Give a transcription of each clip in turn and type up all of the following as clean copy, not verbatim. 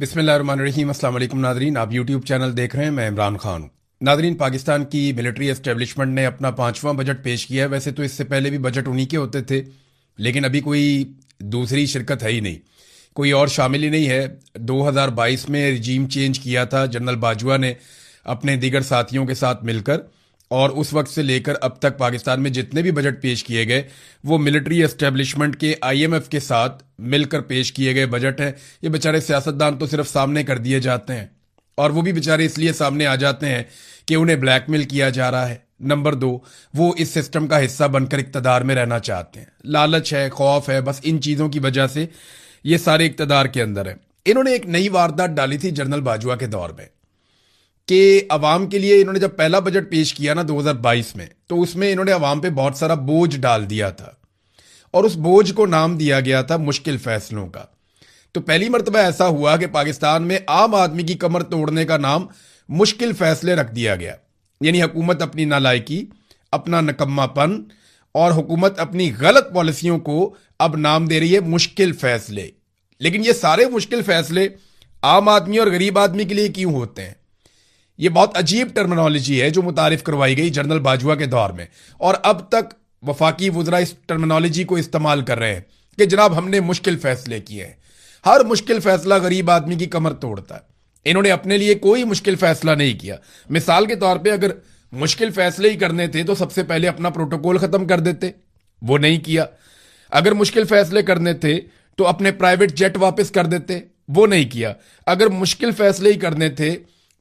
बिस्मिल्लाहिर्रहमानिर्रहीम। अस्सलाम वालेकुम नादरीन, आप यूट्यूब चैनल देख रहे हैं। मैं इमरान खान हूँ। नादरीन, पाकिस्तान की मिलिट्री एस्टेब्लिशमेंट ने अपना 5वां बजट पेश किया है। वैसे तो इससे पहले भी बजट उन्हीं के होते थे, लेकिन अभी कोई दूसरी शिरकत है ही नहीं, कोई और शामिल ही नहीं है। 2022 में रिजीम चेंज किया था जनरल बाजवा ने अपने दीगर साथियों के साथ मिलकर, और उस वक्त से लेकर अब तक पाकिस्तान में जितने भी बजट पेश किए गए वो मिलिट्री एस्टेब्लिशमेंट के IMF के साथ मिलकर पेश किए गए बजट हैं। ये बेचारे सियासतदान तो सिर्फ सामने कर दिए जाते हैं, और वो भी बेचारे इसलिए सामने आ जाते हैं कि उन्हें ब्लैकमेल किया जा रहा है। नंबर 2, वो इस सिस्टम का हिस्सा बनकर इक्तदार में रहना चाहते हैं। लालच है, खौफ है, बस इन चीज़ों की वजह से ये सारे इक्तदार के अंदर है। इन्होंने एक नई वारदात डाली थी जनरल बाजवा के दौर में कि अवाम के लिए इन्होंने जब पहला बजट पेश किया ना 2022 में, तो उसमें इन्होंने अवाम पे बहुत सारा बोझ डाल दिया था, और उस बोझ को नाम दिया गया था मुश्किल फैसलों का। तो पहली मर्तबा ऐसा हुआ कि पाकिस्तान में आम आदमी की कमर तोड़ने का नाम मुश्किल फैसले रख दिया गया। यानी हुकूमत अपनी नालायकी, अपना नकम्मापन और हुकूमत अपनी गलत पॉलिसियों को अब नाम दे रही है मुश्किल फैसले। लेकिन ये सारे मुश्किल फैसले आम आदमी और गरीब आदमी के लिए क्यों होते हैं? ये बहुत अजीब टर्मिनोलॉजी है जो मुतारिफ करवाई गई जनरल बाजवा के दौर में, और अब तक वफाकी वुज़रा इस टर्मिनोलॉजी को इस्तेमाल कर रहे हैं कि जनाब हमने मुश्किल फैसले किए हैं। हर मुश्किल फैसला गरीब आदमी की कमर तोड़ता है। इन्होंने अपने लिए कोई मुश्किल फैसला नहीं किया। मिसाल के तौर पे अगर मुश्किल फैसले ही करने थे तो सबसे पहले अपना प्रोटोकॉल खत्म कर देते, वो नहीं किया। अगर मुश्किल फैसले करने थे तो अपने प्राइवेट जेट वापस कर देते, वो नहीं किया। अगर मुश्किल फैसले ही करने थे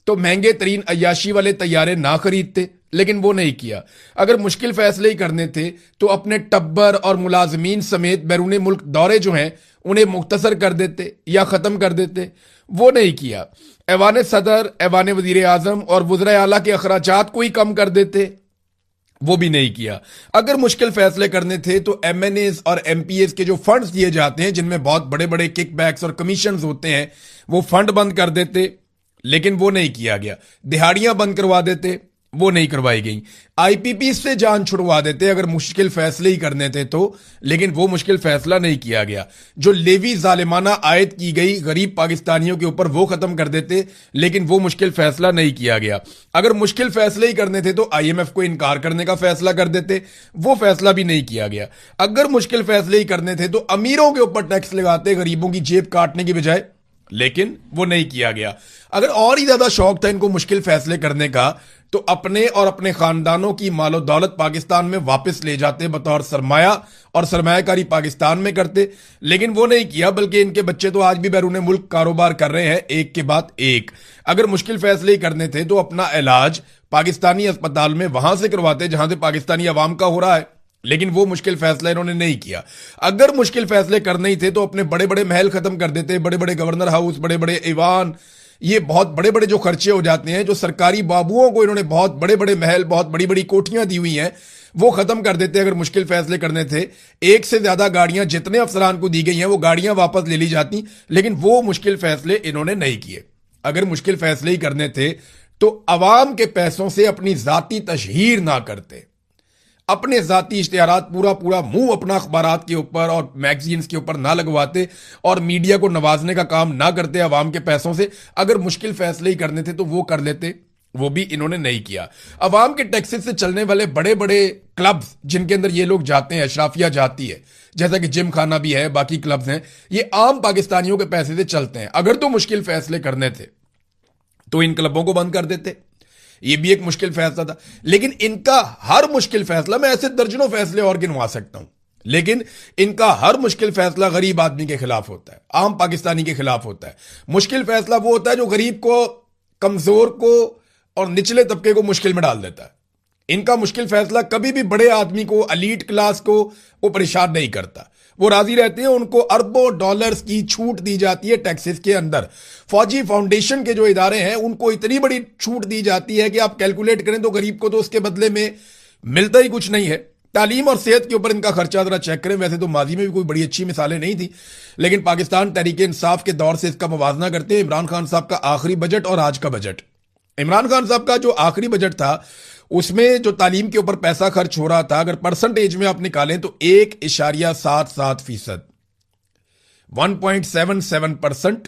तो महंगे तरीन अय्याशी वाले तैयारे ना खरीदते, लेकिन वो नहीं किया। अगर मुश्किल फैसले ही करने थे तो अपने टब्बर और मुलाजमीन समेत बैरून मुल्क दौरे जो हैं उन्हें मुख्तसर कर देते या ख़त्म कर देते, वो नहीं किया। ऐवान सदर, ऐवान वज़ीर आज़म और वज़राए आला के अखराजात को ही कम कर देते, वो भी नहीं किया। अगर मुश्किल फैसले करने थे तो MNAs और MPAs के जो फंड्स दिए जाते हैं जिनमें बहुत बड़े बड़े किकबैक्स और कमीशंस होते हैं, वो फंड बंद कर देते, लेकिन वो नहीं किया गया। दिहाड़ियां बंद करवा देते, वो नहीं करवाई गई। IPP से जान छुड़वा देते अगर मुश्किल फैसले ही करने थे तो, लेकिन वो मुश्किल फैसला नहीं किया गया। जो लेवी जालिमाना आयद की गई गरीब पाकिस्तानियों के ऊपर, वो खत्म कर देते, लेकिन वो मुश्किल फैसला नहीं किया गया। अगर मुश्किल फैसले ही करने थे तो IMF को इनकार करने का फैसला कर देते, वो फैसला भी नहीं किया गया। अगर मुश्किल फैसले ही करने थे तो अमीरों के ऊपर टैक्स लगाते गरीबों की जेब काटने की बजाय, लेकिन वो नहीं किया गया। अगर और ही ज्यादा शौक था इनको मुश्किल फैसले करने का तो अपने और अपने खानदानों की मालो दौलत पाकिस्तान में वापस ले जाते बतौर सरमाया, और सरमायाकारी पाकिस्तान में करते, लेकिन वो नहीं किया। बल्कि इनके बच्चे तो आज भी बैरून मुल्क कारोबार कर रहे हैं, एक के बाद एक। अगर मुश्किल फैसले ही करने थे तो अपना इलाज पाकिस्तानी अस्पताल में वहां से करवाते जहां से पाकिस्तानी अवाम का हो रहा है, लेकिन वो मुश्किल फैसला इन्होंने नहीं किया। अगर मुश्किल फैसले करने ही थे तो अपने बड़े बड़े महल खत्म कर देते, बड़े बड़े गवर्नर हाउस, बड़े बड़े ईवान, ये बहुत बड़े बड़े जो खर्चे हो जाते हैं, जो सरकारी बाबुओं को इन्होंने बहुत बड़े बड़े महल, बहुत बड़ी बड़ी कोठियां दी हुई हैं, वो खत्म कर देते अगर मुश्किल फैसले करने थे। एक से ज्यादा गाड़ियां जितने अफसरान को दी गई हैं वो गाड़ियां वापस ले ली जाती, लेकिन वो मुश्किल फैसले इन्होंने नहीं किए। अगर मुश्किल फैसले ही करने थे तो अवाम के पैसों से अपनी जाती तशहीर ना करते, अपने जाती इश्तिहारात पूरा पूरा मुंह अपना अखबारात के ऊपर और मैगजीन्स के ऊपर ना लगवाते, और मीडिया को नवाजने का काम ना करते अवाम के पैसों से। अगर मुश्किल फैसले ही करने थे तो वो कर लेते, वो भी इन्होंने नहीं किया। अवाम के टैक्सेस से चलने वाले बड़े बड़े क्लब्स जिनके अंदर ये लोग जाते हैं, अशराफिया जाती है, जैसा कि जिम खाना भी है, बाकी क्लब्स हैं, ये आम पाकिस्तानियों के पैसे से चलते हैं। अगर तो मुश्किल फैसले करने थे तो इन क्लबों को बंद कर देते, ये भी एक मुश्किल फैसला था। लेकिन इनका हर मुश्किल फैसला, मैं ऐसे दर्जनों फैसले और गिनवा सकता हूं, लेकिन इनका हर मुश्किल फैसला गरीब आदमी के खिलाफ होता है, आम पाकिस्तानी के खिलाफ होता है। मुश्किल फैसला वो होता है जो गरीब को, कमजोर को और निचले तबके को मुश्किल में डाल देता है। इनका मुश्किल फैसला कभी भी बड़े आदमी को, एलीट क्लास को वो परेशान नहीं करता, वो राजी रहते हैं। उनको अरबों डॉलर्स की छूट दी जाती है टैक्सेस के अंदर। फौजी फाउंडेशन के जो इदारे हैं उनको इतनी बड़ी छूट दी जाती है कि आप कैलकुलेट करें तो गरीब को तो उसके बदले में मिलता ही कुछ नहीं है। तालीम और सेहत के ऊपर इनका खर्चा जरा चेक करें। वैसे तो माजी में भी कोई बड़ी अच्छी मिसालें नहीं थी, लेकिन पाकिस्तान तहरीक इंसाफ के दौर से इसका मुवाजना करते हैं इमरान खान साहब का आखिरी बजट और आज का बजट। इमरान खान साहब का जो आखिरी बजट था उसमें जो तालीम के ऊपर पैसा खर्च हो रहा था, अगर परसेंटेज में आप निकालें तो 1.77%, 1.77%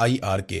IRK،